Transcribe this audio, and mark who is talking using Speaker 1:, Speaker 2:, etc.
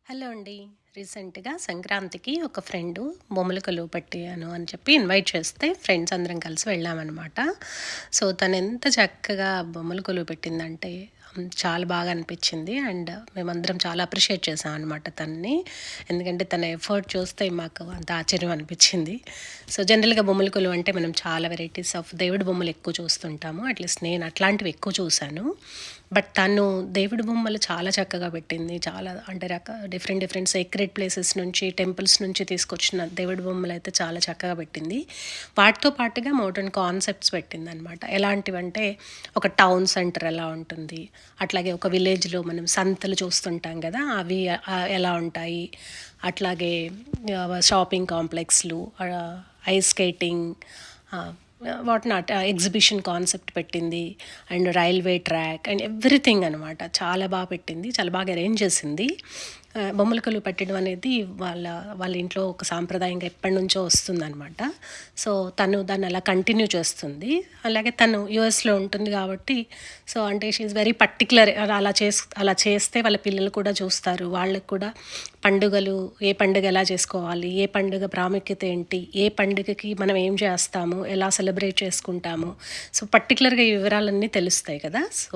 Speaker 1: Hello అండి. రీసెంట్‌గా సంక్రాంతికి ఒక ఫ్రెండు బొమ్మల కొలువు పెట్టియాను అని చెప్పి ఇన్వైట్ చేస్తే ఫ్రెండ్స్ అందరం కలిసి వెళ్ళామనమాట. సో, తనెంత చక్కగా బొమ్మల కొలువు పెట్టిందంటే చాలా బాగా అనిపిచ్చింది. అండ్ మేమందరం చాలా అప్రిషియేట్ చేశామనమాట తనని. ఎందుకంటే తన ఎఫర్ట్ చూస్తే మాకు అంత ఆశ్చర్యం అనిపిచ్చింది. సో, జనరల్‌గా బొమ్మల కొలువు అంటే మనం చాలా వెరైటీస్ ఆఫ్ దేవుడి బొమ్మలు ఎక్కువ చూస్తుంటాము. అట్‌లీస్ట్ నేను అట్లాంటివి ఎక్కువ చూశాను. బట్ తను దేవుడి బొమ్మలు చాలా చక్కగా పెట్టింది. చాలా అంటే డిఫరెంట్ డిఫరెంట్ సేక్రెడ్ ప్లేసెస్ నుంచి, టెంపుల్స్ నుంచి తీసుకొచ్చిన దేవుడి బొమ్మలైతే చాలా చక్కగా పెట్టింది. వాటితో పాటుగా మోడర్న్ కాన్సెప్ట్స్ పెట్టిందనమాట. ఎలాంటివంటే ఒక టౌన్ సెంటర్ ఎలా ఉంటుంది, అట్లాగే ఒక విలేజ్‌లో మనం సంతలు చూస్తుంటాం గదా! అవి ఎలా ఉంటాయి, అట్లాగే షాపింగ్ కాంప్లెక్స్‌లు, ఐస్ స్కేటింగ్, ఆహ్, వాట్ నాట్ ఎగ్జిబిషన్ కాన్సెప్ట్ పెట్టింది. And railway track and everything అనమాట. చాలా పెట్టింది. చాలా బాగా అరేంజ్ చేసింది. బొమ్మల కొలువు పెట్టడం అనేది వాళ్ళ వాళ్ళ ఇంట్లో ఒక సాంప్రదాయంగా ఎప్పటినుంచో వస్తుందనమాట. సో, తను దాన్ని అలా కంటిన్యూ చేస్తుంది. అలాగే తను యూఎస్‌లో ఉంటుంది కాబట్టి సో, అంటే షీ ఈజ్ వెరీ పర్టిక్యులర్. అలా చేస్తే వాళ్ళ పిల్లలు కూడా చూస్తారు. వాళ్ళకి కూడా పండుగలు, ఏ పండుగ ఎలా చేసుకోవాలి, ఏ పండుగ ప్రాముఖ్యత ఏంటి, ఏ పండుగకి మనం ఏం చేస్తాము, ఎలా సెలబ్రేట్ చేసుకుంటాము. సో, పర్టిక్యులర్‌గా ఈ వివరాలన్నీ తెలుస్తాయి కదా! సో